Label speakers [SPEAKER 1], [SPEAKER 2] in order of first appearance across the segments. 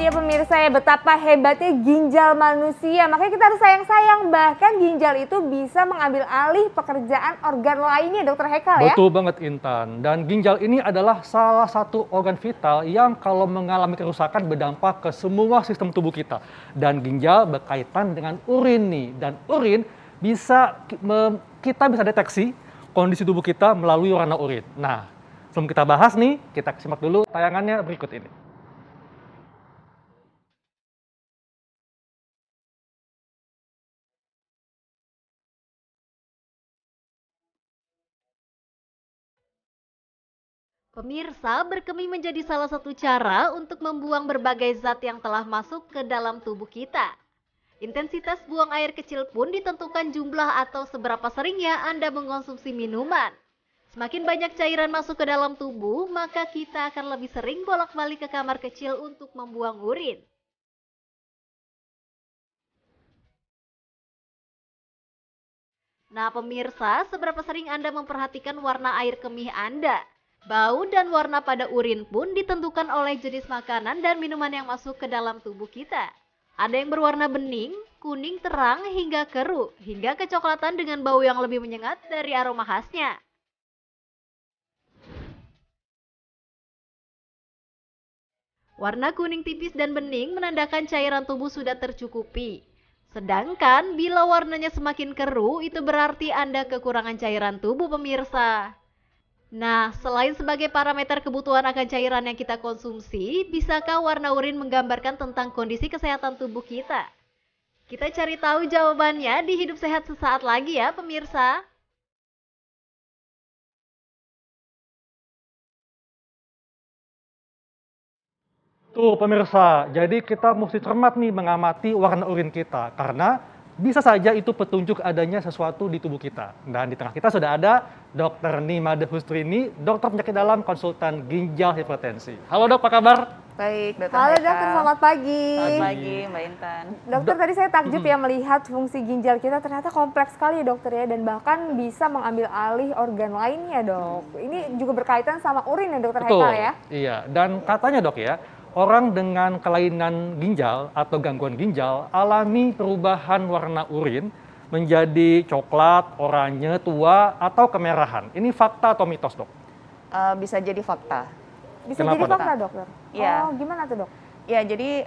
[SPEAKER 1] dia pemirsa ya, betapa hebatnya ginjal manusia. Makanya kita harus sayang-sayang, bahkan ginjal itu bisa mengambil alih pekerjaan organ lainnya, Dokter Hekal ya.
[SPEAKER 2] Betul banget Intan. Dan ginjal ini adalah salah satu organ vital yang kalau mengalami kerusakan berdampak ke semua sistem tubuh kita. Dan ginjal berkaitan dengan urin nih. Dan urin kita bisa deteksi kondisi tubuh kita melalui warna urin. Nah, sebelum kita bahas nih, kita simak dulu tayangannya berikut ini.
[SPEAKER 3] Pemirsa, berkemih menjadi salah satu cara untuk membuang berbagai zat yang telah masuk ke dalam tubuh kita. Intensitas buang air kecil pun ditentukan jumlah atau seberapa seringnya Anda mengkonsumsi minuman. Semakin banyak cairan masuk ke dalam tubuh, maka kita akan lebih sering bolak-balik ke kamar kecil untuk membuang urin. Nah, pemirsa, seberapa sering Anda memperhatikan warna air kemih Anda? Bau dan warna pada urin pun ditentukan oleh jenis makanan dan minuman yang masuk ke dalam tubuh kita. Ada yang berwarna bening, kuning terang hingga keruh, hingga kecoklatan dengan bau yang lebih menyengat dari aroma khasnya. Warna kuning tipis dan bening menandakan cairan tubuh sudah tercukupi. Sedangkan bila warnanya semakin keruh, itu berarti Anda kekurangan cairan tubuh, pemirsa. Nah, selain sebagai parameter kebutuhan akan cairan yang kita konsumsi, bisakah warna urin menggambarkan tentang kondisi kesehatan tubuh kita? Kita cari tahu jawabannya di Hidup Sehat sesaat lagi ya, pemirsa.
[SPEAKER 2] Tuh pemirsa, jadi kita mesti cermat nih mengamati warna urin kita. Karena bisa saja itu petunjuk adanya sesuatu di tubuh kita. Dan di tengah kita sudah ada Dr. Nimade Hustrini, dokter penyakit dalam konsultan ginjal hipertensi. Halo dok, apa kabar?
[SPEAKER 4] Baik, Dokter
[SPEAKER 1] Halo
[SPEAKER 4] Heka.
[SPEAKER 1] dokter, selamat pagi.
[SPEAKER 4] Selamat pagi, Mbak Intan.
[SPEAKER 1] Dokter, tadi saya takjub ya melihat fungsi ginjal kita ternyata kompleks sekali ya dokter ya, dan bahkan bisa mengambil alih organ lainnya dok. Ini juga berkaitan sama urin ya dokter
[SPEAKER 2] Betul,
[SPEAKER 1] Hekal ya?
[SPEAKER 2] iya. Dan katanya dok ya, orang dengan kelainan ginjal atau gangguan ginjal alami perubahan warna urin menjadi coklat, oranye, tua, atau kemerahan. Ini fakta atau mitos dok?
[SPEAKER 4] Bisa jadi fakta.
[SPEAKER 1] Bisa
[SPEAKER 2] Kenapa,
[SPEAKER 1] jadi
[SPEAKER 2] Dok?
[SPEAKER 1] fakta dokter?
[SPEAKER 4] Iya.
[SPEAKER 1] Oh gimana tuh dok?
[SPEAKER 4] Ya, jadi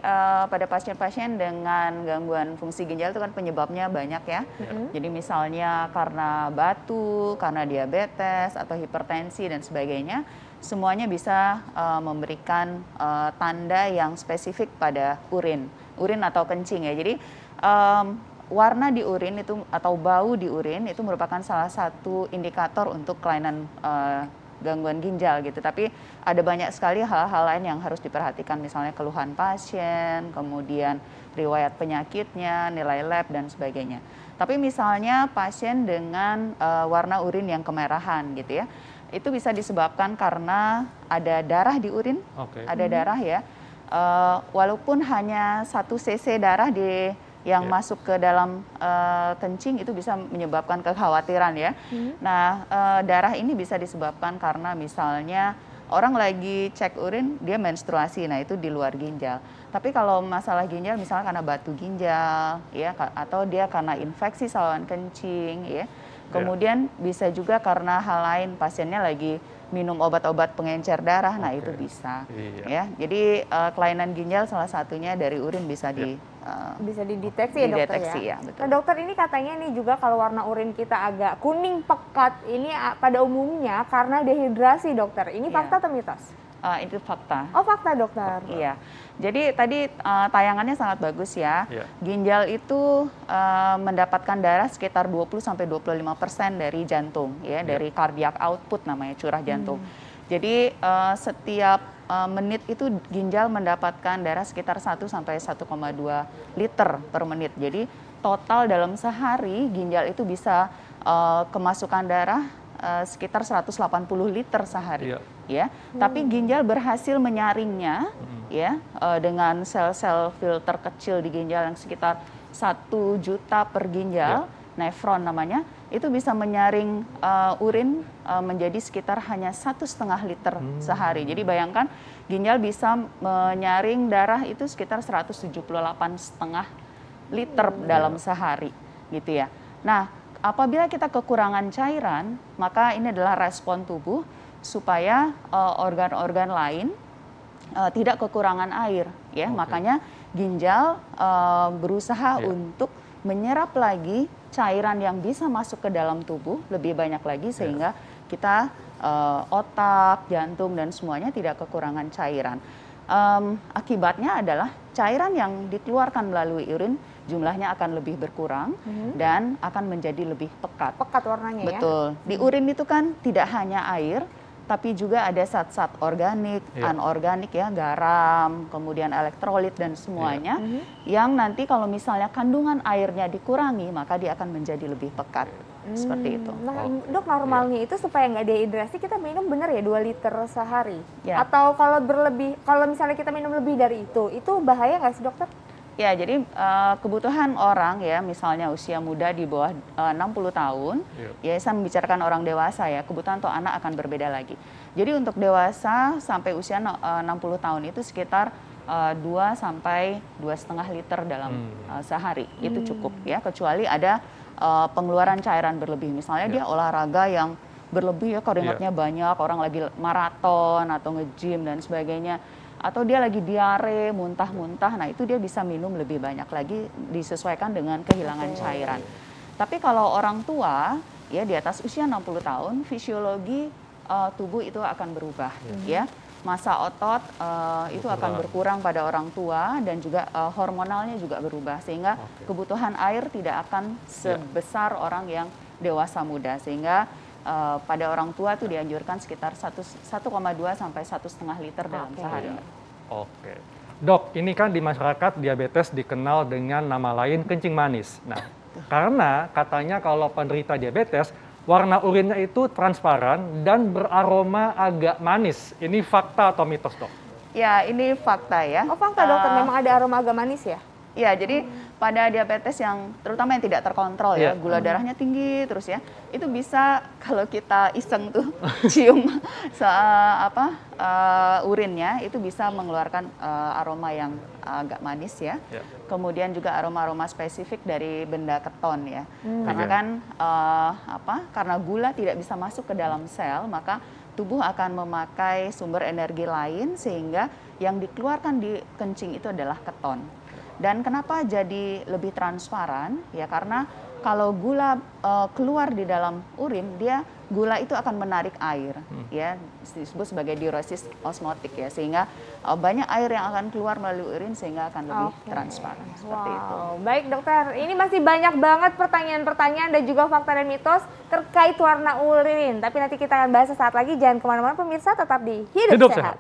[SPEAKER 4] pada pasien-pasien dengan gangguan fungsi ginjal itu kan penyebabnya banyak ya. Jadi misalnya karena batu, karena diabetes, atau hipertensi dan sebagainya, semuanya bisa memberikan tanda yang spesifik pada urin atau kencing ya. Jadi warna di urin itu atau bau di urin itu merupakan salah satu indikator untuk kelainan gangguan ginjal gitu. Tapi ada banyak sekali hal-hal lain yang harus diperhatikan, misalnya keluhan pasien, kemudian riwayat penyakitnya, nilai lab dan sebagainya. Tapi misalnya pasien dengan warna urin yang kemerahan gitu ya, itu bisa disebabkan karena ada darah di urin, ada darah ya. Walaupun hanya 1 cc darah yang masuk ke dalam kencing itu bisa menyebabkan kekhawatiran ya. Nah, darah ini bisa disebabkan karena misalnya orang lagi cek urin, dia menstruasi, nah itu di luar ginjal. Tapi kalau masalah ginjal misalnya karena batu ginjal ya, atau dia karena infeksi saluran kencing ya. Kemudian bisa juga karena hal lain, pasiennya lagi minum obat-obat pengencer darah, nah itu bisa ya. Jadi kelainan ginjal salah satunya dari urin bisa
[SPEAKER 1] bisa dideteksi ya dokter ya?
[SPEAKER 4] Betul.
[SPEAKER 1] Nah dokter, ini katanya nih juga kalau warna urin kita agak kuning pekat, ini pada umumnya karena dehidrasi dokter. Ini fakta atau mitos?
[SPEAKER 4] Itu fakta.
[SPEAKER 1] Oh fakta dokter.
[SPEAKER 4] Iya. Jadi tadi tayangannya sangat bagus ya. Ginjal itu mendapatkan darah sekitar 20-25% dari jantung ya, dari cardiac output namanya, curah jantung. Jadi setiap menit itu ginjal mendapatkan darah sekitar 1-1,2 liter per menit. Jadi total dalam sehari ginjal itu bisa kemasukan darah sekitar 180 liter sehari. Ya, tapi ginjal berhasil menyaringnya ya dengan sel-sel filter kecil di ginjal yang sekitar 1 juta per ginjal, nefron namanya, itu bisa menyaring urin menjadi sekitar hanya 1,5 liter sehari. Jadi bayangkan ginjal bisa menyaring darah itu sekitar 178,5 liter dalam sehari, gitu ya. Nah, apabila kita kekurangan cairan, maka ini adalah respon tubuh supaya organ-organ lain tidak kekurangan air, ya. Makanya ginjal berusaha untuk menyerap lagi cairan yang bisa masuk ke dalam tubuh lebih banyak lagi sehingga kita otak, jantung dan semuanya tidak kekurangan cairan. Akibatnya adalah cairan yang dikeluarkan melalui urin jumlahnya akan lebih berkurang dan akan menjadi lebih pekat.
[SPEAKER 1] Pekat warnanya ya.
[SPEAKER 4] Betul. Di urin itu kan tidak hanya air, tapi juga ada zat-zat organik, anorganik ya, garam, kemudian elektrolit dan semuanya yang nanti kalau misalnya kandungan airnya dikurangi maka dia akan menjadi lebih pekat. Seperti itu.
[SPEAKER 1] Nah, Dok, normalnya itu supaya nggak dehidrasi kita minum bener ya 2 liter sehari?
[SPEAKER 4] Ya.
[SPEAKER 1] Atau kalau kalau misalnya kita minum lebih dari itu bahaya nggak sih dokter?
[SPEAKER 4] Ya, jadi kebutuhan orang ya, misalnya usia muda di bawah 60 tahun, ya saya membicarakan orang dewasa ya, kebutuhan untuk anak akan berbeda lagi. Jadi untuk dewasa sampai usia 60 tahun itu sekitar 2 sampai 2,5 liter dalam sehari, itu cukup ya, kecuali ada pengeluaran cairan berlebih. Misalnya dia olahraga yang berlebih ya, keringatnya banyak, orang lagi maraton atau nge-gym dan sebagainya. Atau dia lagi diare, muntah-muntah, nah itu dia bisa minum lebih banyak lagi disesuaikan dengan kehilangan cairan. Tapi kalau orang tua, ya di atas usia 60 tahun, fisiologi tubuh itu akan berubah, ya. Massa otot itu akan berkurang pada orang tua dan juga hormonalnya juga berubah, sehingga kebutuhan air tidak akan sebesar orang yang dewasa muda, sehingga pada orang tua itu dianjurkan sekitar 1,2 sampai 1,5 liter dalam sehari.
[SPEAKER 2] Oke. Dok, ini kan di masyarakat diabetes dikenal dengan nama lain kencing manis. Nah, karena katanya kalau penderita diabetes, warna urinnya itu transparan dan beraroma agak manis. Ini fakta atau mitos, Dok?
[SPEAKER 4] Ya, ini fakta ya.
[SPEAKER 1] Oh, fakta dokter, memang ada aroma agak manis ya?
[SPEAKER 4] Ya, jadi pada diabetes yang terutama yang tidak terkontrol ya, gula darahnya tinggi terus ya, itu bisa kalau kita iseng tuh cium urinnya itu bisa mengeluarkan aroma yang agak manis ya. Kemudian juga aroma-aroma spesifik dari benda keton ya. Karena kan karena gula tidak bisa masuk ke dalam sel, maka tubuh akan memakai sumber energi lain sehingga yang dikeluarkan di kencing itu adalah keton. Dan kenapa jadi lebih transparan? Ya karena kalau gula keluar di dalam urin, gula itu akan menarik air, ya disebut sebagai diuresis osmotik ya, sehingga banyak air yang akan keluar melalui urin sehingga akan lebih transparan seperti itu.
[SPEAKER 1] Baik dokter, ini masih banyak banget pertanyaan-pertanyaan dan juga fakta dan mitos terkait warna urin. Tapi nanti kita akan bahas sesaat lagi. Jangan kemana-mana pemirsa, tetap di Hidup Sehat.